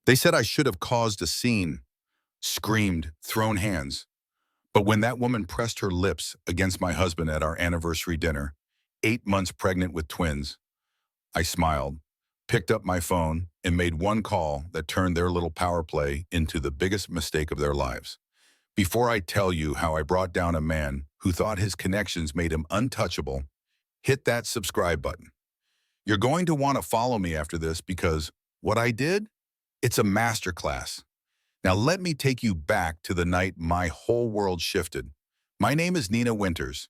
They said I should have caused a scene, screamed, thrown hands. But when that woman pressed her lips against my husband at our anniversary dinner, 8 months pregnant with twins, I smiled, picked up my phone, and made one call that turned their little power play into the biggest mistake of their lives. Before I tell you how I brought down a man who thought his connections made him untouchable, hit that subscribe button. You're going to want to follow me after this because what I did, it's a masterclass. Now let me take you back to the night my whole world shifted. My name is Nina Winters,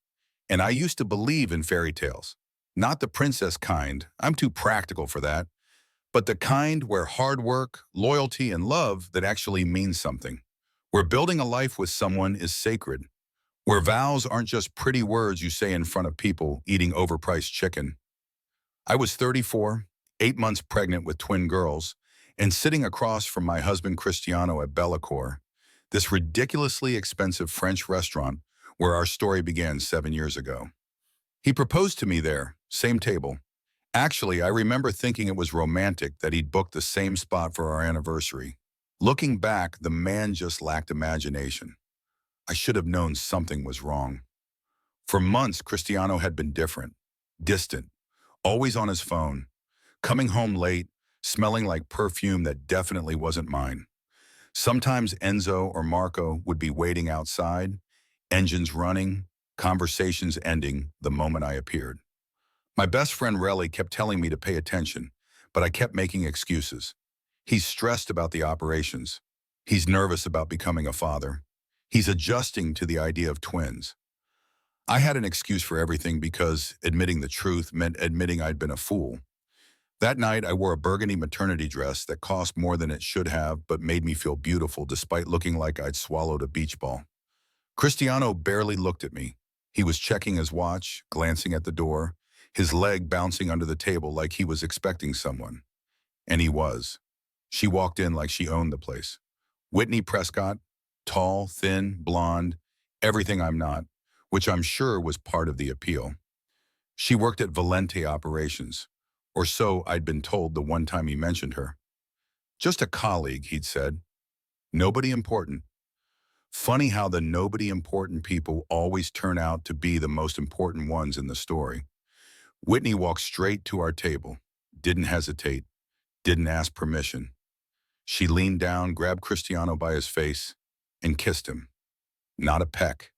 and I used to believe in fairy tales. Not the princess kind, I'm too practical for that, but the kind where hard work, loyalty, and love that actually means something. Where building a life with someone is sacred. Where vows aren't just pretty words you say in front of people eating overpriced chicken. I was 34, 8 months pregnant with twin girls, and sitting across from my husband Cristiano at Bellecour, this ridiculously expensive French restaurant where our story began 7 years ago. He proposed to me there, same table. Actually, I remember thinking it was romantic that he'd booked the same spot for our anniversary. Looking back, the man just lacked imagination. I should have known something was wrong. For months, Cristiano had been different, distant, always on his phone, coming home late, smelling like perfume that definitely wasn't mine. Sometimes Enzo or Marco would be waiting outside, engines running, conversations ending the moment I appeared. My best friend Relly kept telling me to pay attention, but I kept making excuses. He's stressed about the operations. He's nervous about becoming a father. He's adjusting to the idea of twins. I had an excuse for everything because admitting the truth meant admitting I'd been a fool. That night, I wore a burgundy maternity dress that cost more than it should have but made me feel beautiful despite looking like I'd swallowed a beach ball. Cristiano barely looked at me. He was checking his watch, glancing at the door, his leg bouncing under the table like he was expecting someone. And he was. She walked in like she owned the place. Whitney Prescott, tall, thin, blonde, everything I'm not, which I'm sure was part of the appeal. She worked at Valente Operations, or so I'd been told the one time he mentioned her. Just a colleague, he'd said. Nobody important. Funny how the nobody important people always turn out to be the most important ones in the story. Whitney walked straight to our table, didn't hesitate, didn't ask permission. She leaned down, grabbed Cristiano by his face, and kissed him. Not a peck,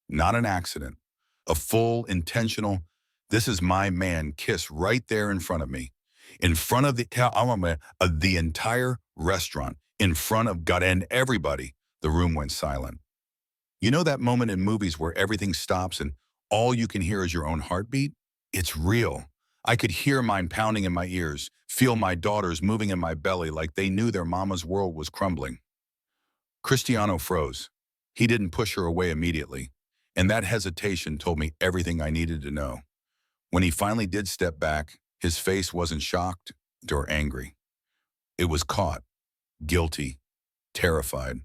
not an accident, a full, intentional, this is my man kiss right there in front of me, in front of the entire restaurant, in front of God and everybody. The room went silent. You know that moment in movies where everything stops and all you can hear is your own heartbeat? It's real. I could hear mine pounding in my ears, feel my daughters moving in my belly like they knew their mama's world was crumbling. Cristiano froze. He didn't push her away immediately, and that hesitation told me everything I needed to know. When he finally did step back, his face wasn't shocked or angry. It was caught, guilty, terrified.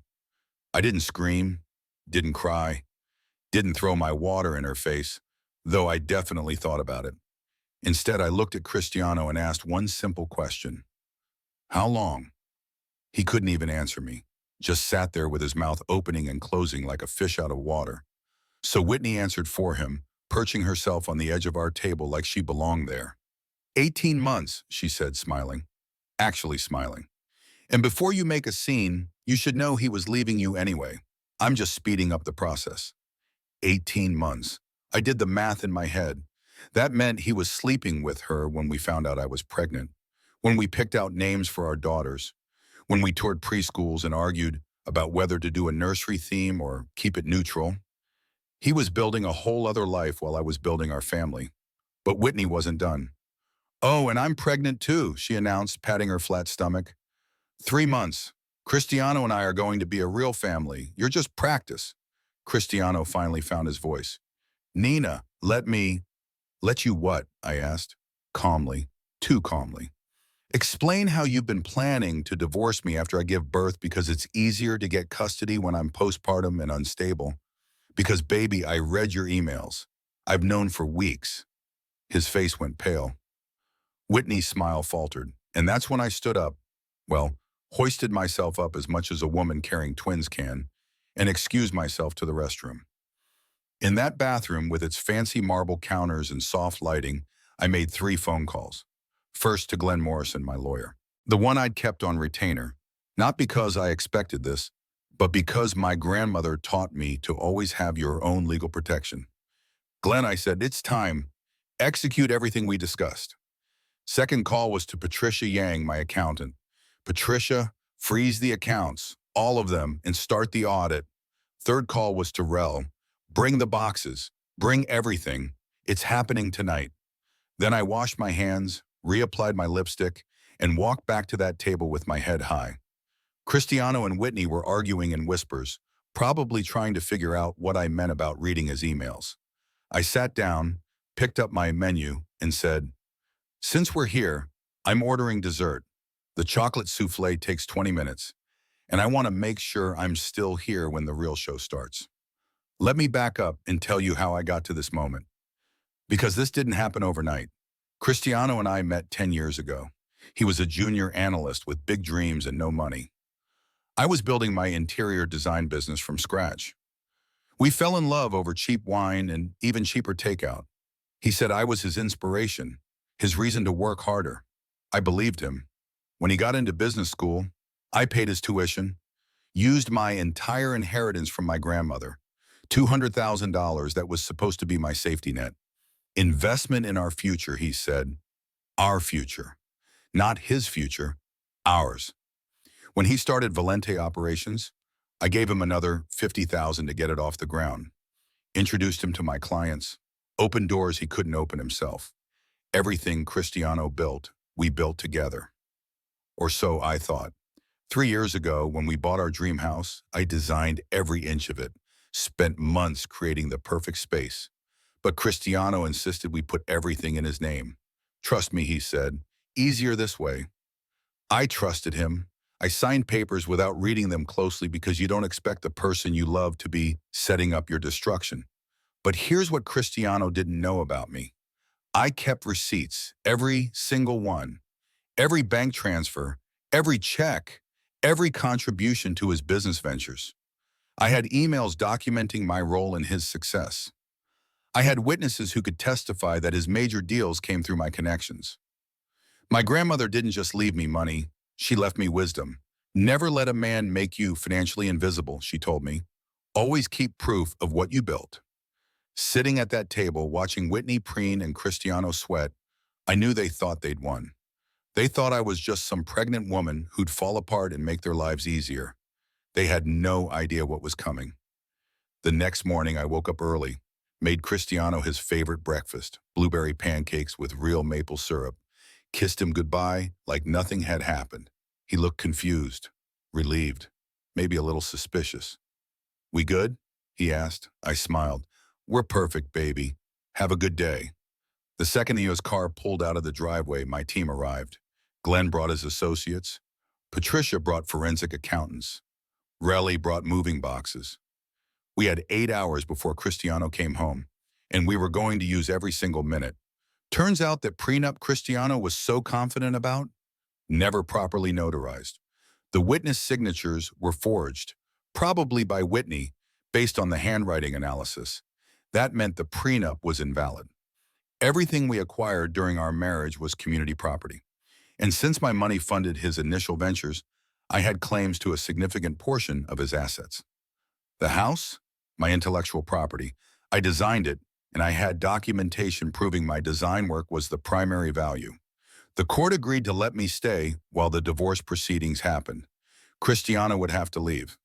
I didn't scream, didn't cry, didn't throw my water in her face, though I definitely thought about it. Instead, I looked at Cristiano and asked one simple question. How long? He couldn't even answer me, just sat there with his mouth opening and closing like a fish out of water. So Whitney answered for him, perching herself on the edge of our table like she belonged there. 18 months, she said, smiling. Actually smiling. And before you make a scene, you should know he was leaving you anyway. I'm just speeding up the process. 18 months. I did the math in my head. That meant he was sleeping with her when we found out I was pregnant, when we picked out names for our daughters, when we toured preschools and argued about whether to do a nursery theme or keep it neutral. He was building a whole other life while I was building our family. But Whitney wasn't done. Oh, and I'm pregnant too, she announced, patting her flat stomach. 3 months. Cristiano and I are going to be a real family. You're just practice. Cristiano finally found his voice. Nina, let you what? I asked, calmly, too calmly. Explain how you've been planning to divorce me after I give birth because it's easier to get custody when I'm postpartum and unstable. Because, baby, I read your emails. I've known for weeks. His face went pale. Whitney's smile faltered, and that's when I stood up. Well, hoisted myself up as much as a woman carrying twins can, and excused myself to the restroom. In that bathroom, with its fancy marble counters and soft lighting, I made 3 phone calls. First to Glenn Morrison, my lawyer. The one I'd kept on retainer, not because I expected this, but because my grandmother taught me to always have your own legal protection. Glenn, I said, it's time. Execute everything we discussed. Second call was to Patricia Yang, my accountant. Patricia, freeze the accounts, all of them, and start the audit. Third call was to Rel. Bring the boxes. Bring everything. It's happening tonight. Then I washed my hands, reapplied my lipstick, and walked back to that table with my head high. Cristiano and Whitney were arguing in whispers, probably trying to figure out what I meant about reading his emails. I sat down, picked up my menu, and said, since we're here, I'm ordering dessert. The chocolate souffle takes 20 minutes, and I want to make sure I'm still here when the real show starts. Let me back up and tell you how I got to this moment. Because this didn't happen overnight. Cristiano and I met 10 years ago. He was a junior analyst with big dreams and no money. I was building my interior design business from scratch. We fell in love over cheap wine and even cheaper takeout. He said I was his inspiration, his reason to work harder. I believed him. When he got into business school, I paid his tuition, used my entire inheritance from my grandmother, $200,000 that was supposed to be my safety net. Investment in our future, he said. Our future. Not his future, ours. When he started Valente operations, I gave him another $50,000 to get it off the ground. Introduced him to my clients, opened doors he couldn't open himself. Everything Cristiano built, we built together. Or so I thought. 3 years ago, when we bought our dream house, I designed every inch of it, spent months creating the perfect space. But Cristiano insisted we put everything in his name. Trust me, he said, easier this way. I trusted him. I signed papers without reading them closely because you don't expect the person you love to be setting up your destruction. But here's what Cristiano didn't know about me. I kept receipts, every single one, every bank transfer, every check, every contribution to his business ventures. I had emails documenting my role in his success. I had witnesses who could testify that his major deals came through my connections. My grandmother didn't just leave me money, she left me wisdom. Never let a man make you financially invisible, she told me. Always keep proof of what you built. Sitting at that table, watching Whitney preen and Cristiano sweat, I knew they thought they'd won. They thought I was just some pregnant woman who'd fall apart and make their lives easier. They had no idea what was coming. The next morning, I woke up early, made Cristiano his favorite breakfast, blueberry pancakes with real maple syrup, kissed him goodbye like nothing had happened. He looked confused, relieved, maybe a little suspicious. We good? He asked. I smiled. We're perfect, baby. Have a good day. The second his car pulled out of the driveway, my team arrived. Glenn brought his associates. Patricia brought forensic accountants. Relly brought moving boxes. We had 8 hours before Cristiano came home, and we were going to use every single minute. Turns out that prenup Cristiano was so confident about, never properly notarized. The witness signatures were forged, probably by Whitney, based on the handwriting analysis. That meant the prenup was invalid. Everything we acquired during our marriage was community property. And since my money funded his initial ventures, I had claims to a significant portion of his assets. The house, my intellectual property, I designed it, and I had documentation proving my design work was the primary value. The court agreed to let me stay while the divorce proceedings happened. Cristiano would have to leave.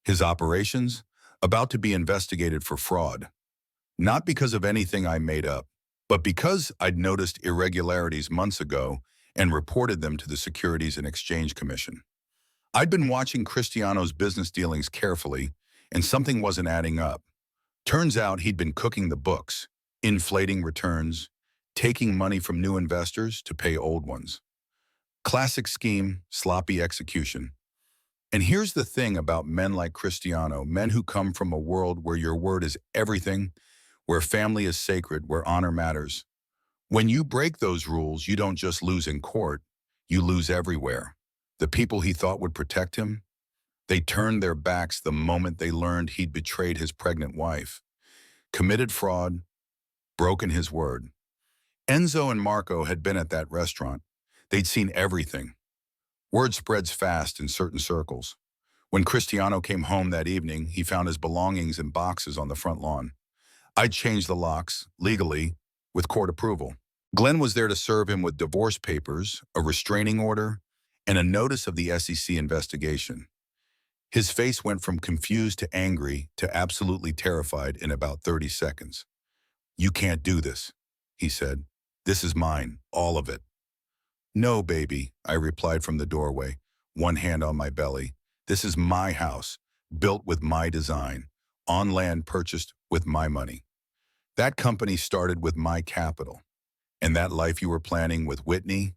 His operations, about to be investigated for fraud. Not because of anything I made up, but because I'd noticed irregularities months ago and reported them to the Securities and Exchange Commission. I'd been watching Cristiano's business dealings carefully, and something wasn't adding up. Turns out he'd been cooking the books, inflating returns, taking money from new investors to pay old ones. Classic scheme, sloppy execution. And here's the thing about men like Cristiano, men who come from a world where your word is everything, where family is sacred, where honor matters. When you break those rules, you don't just lose in court, you lose everywhere. The people he thought would protect him, they turned their backs the moment they learned he'd betrayed his pregnant wife, committed fraud, broken his word. Enzo and Marco had been at that restaurant. They'd seen everything. Word spreads fast in certain circles. When Cristiano came home that evening, he found his belongings in boxes on the front lawn. I'd changed the locks, legally, with court approval. Glenn was there to serve him with divorce papers, a restraining order, and a notice of the SEC investigation. His face went from confused to angry to absolutely terrified in about 30 seconds. "You can't do this," he said. "This is mine, all of it." "No, baby," I replied from the doorway, one hand on my belly. "This is my house, built with my design, on land purchased with my money. That company started with my capital. And that life you were planning with Whitney,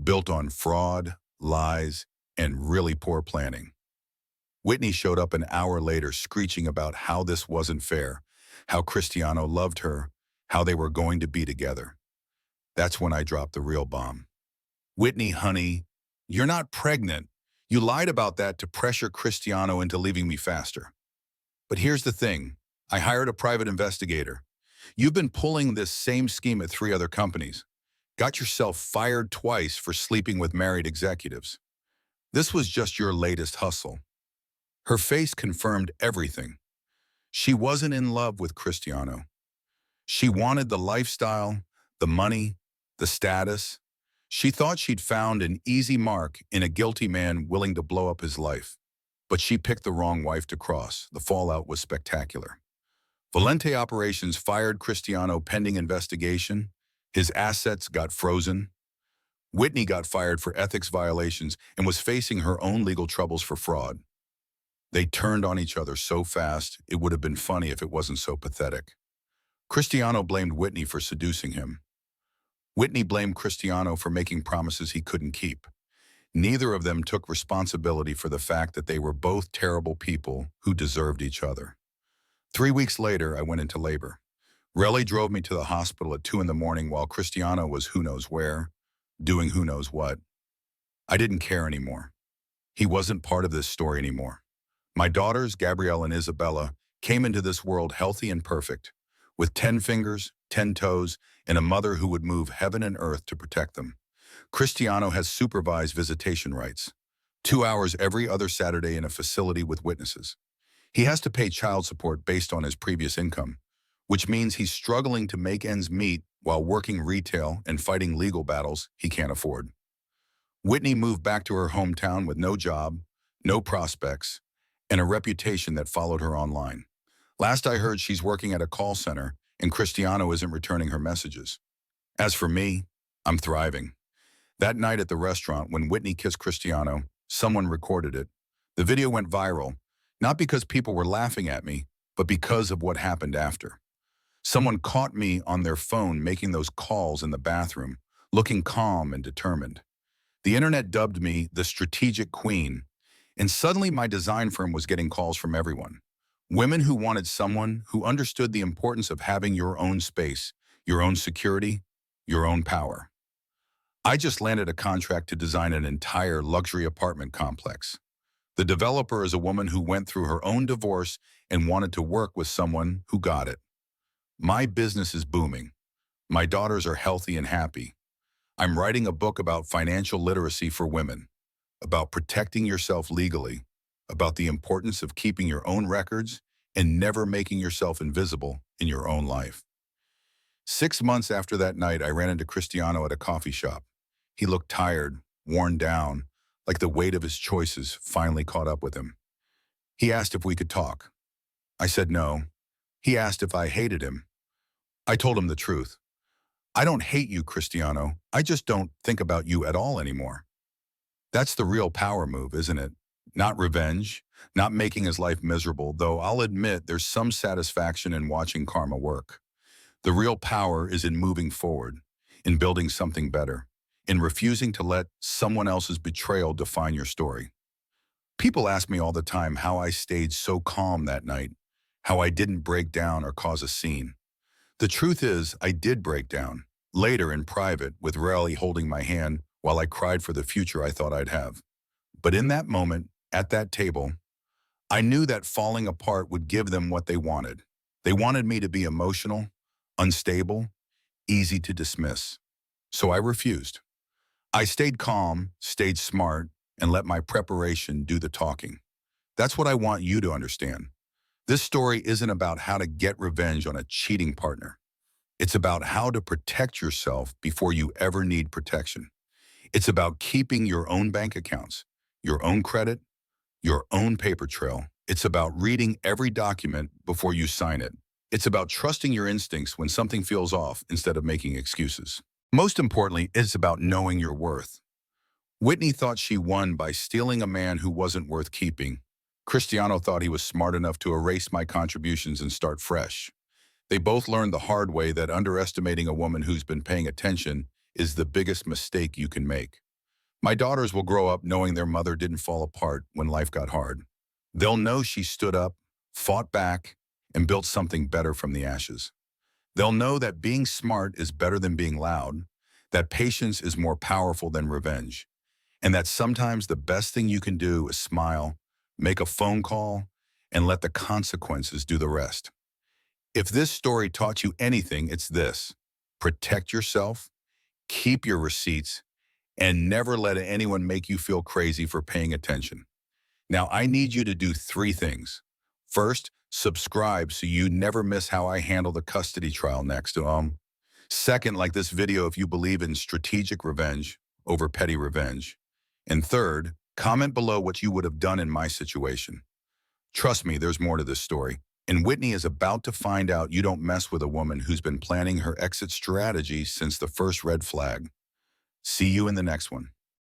built on fraud, lies, and really poor planning." Whitney showed up an hour later screeching about how this wasn't fair, how Cristiano loved her, how they were going to be together. That's when I dropped the real bomb. "Whitney, honey, you're not pregnant. You lied about that to pressure Cristiano into leaving me faster. But here's the thing. I hired a private investigator. You've been pulling this same scheme at 3 other companies. Got yourself fired twice for sleeping with married executives. This was just your latest hustle." Her face confirmed everything. She wasn't in love with Cristiano. She wanted the lifestyle, the money, the status. She thought she'd found an easy mark in a guilty man willing to blow up his life. But she picked the wrong wife to cross. The fallout was spectacular. Valente Operations fired Cristiano pending investigation. His assets got frozen. Whitney got fired for ethics violations and was facing her own legal troubles for fraud. They turned on each other so fast, it would have been funny if it wasn't so pathetic. Cristiano blamed Whitney for seducing him. Whitney blamed Cristiano for making promises he couldn't keep. Neither of them took responsibility for the fact that they were both terrible people who deserved each other. 3 weeks later, I went into labor. Relly drove me to the hospital at 2 in the morning while Cristiano was who knows where, doing who knows what. I didn't care anymore. He wasn't part of this story anymore. My daughters, Gabrielle and Isabella, came into this world healthy and perfect, with 10 fingers, 10 toes, and a mother who would move heaven and earth to protect them. Cristiano has supervised visitation rights, 2 hours every other Saturday in a facility with witnesses. He has to pay child support based on his previous income, which means he's struggling to make ends meet while working retail and fighting legal battles he can't afford. Whitney moved back to her hometown with no job, no prospects, and a reputation that followed her online. Last I heard, she's working at a call center, and Cristiano isn't returning her messages. As for me, I'm thriving. That night at the restaurant, when Whitney kissed Cristiano, someone recorded it. The video went viral, not because people were laughing at me, but because of what happened after. Someone caught me on their phone making those calls in the bathroom, looking calm and determined. The internet dubbed me the strategic queen, and suddenly my design firm was getting calls from everyone. Women who wanted someone who understood the importance of having your own space, your own security, your own power. I just landed a contract to design an entire luxury apartment complex. The developer is a woman who went through her own divorce and wanted to work with someone who got it. My business is booming. My daughters are healthy and happy. I'm writing a book about financial literacy for women, about protecting yourself legally, about the importance of keeping your own records and never making yourself invisible in your own life. 6 months after that night, I ran into Cristiano at a coffee shop. He looked tired, worn down, like the weight of his choices finally caught up with him. He asked if we could talk. I said no. He asked if I hated him. I told him the truth. I don't hate you, Cristiano. I just don't think about you at all anymore. That's the real power move, isn't it? Not revenge, not making his life miserable, though I'll admit there's some satisfaction in watching karma work. The real power is in moving forward, in building something better, in refusing to let someone else's betrayal define your story. People ask me all the time how I stayed so calm that night, how I didn't break down or cause a scene. The truth is, I did break down, later in private with Raleigh holding my hand while I cried for the future I thought I'd have. But in that moment, at that table, I knew that falling apart would give them what they wanted. They wanted me to be emotional, unstable, easy to dismiss. So I refused. I stayed calm, stayed smart, and let my preparation do the talking. That's what I want you to understand. This story isn't about how to get revenge on a cheating partner. It's about how to protect yourself before you ever need protection. It's about keeping your own bank accounts, your own credit, your own paper trail. It's about reading every document before you sign it. It's about trusting your instincts when something feels off instead of making excuses. Most importantly, it's about knowing your worth. Whitney thought she won by stealing a man who wasn't worth keeping. Cristiano thought he was smart enough to erase my contributions and start fresh. They both learned the hard way that underestimating a woman who's been paying attention is the biggest mistake you can make. My daughters will grow up knowing their mother didn't fall apart when life got hard. They'll know she stood up, fought back, and built something better from the ashes. They'll know that being smart is better than being loud, that patience is more powerful than revenge, and that sometimes the best thing you can do is smile, make a phone call, and let the consequences do the rest. If this story taught you anything, it's this: protect yourself, keep your receipts, and never let anyone make you feel crazy for paying attention. Now, I need you to do three things. First, subscribe so you never miss how I handle the custody trial next. Second, like this video if you believe in strategic revenge over petty revenge. And third, comment below what you would have done in my situation. Trust me, there's more to this story. And Whitney is about to find out you don't mess with a woman who's been planning her exit strategy since the first red flag. See you in the next one.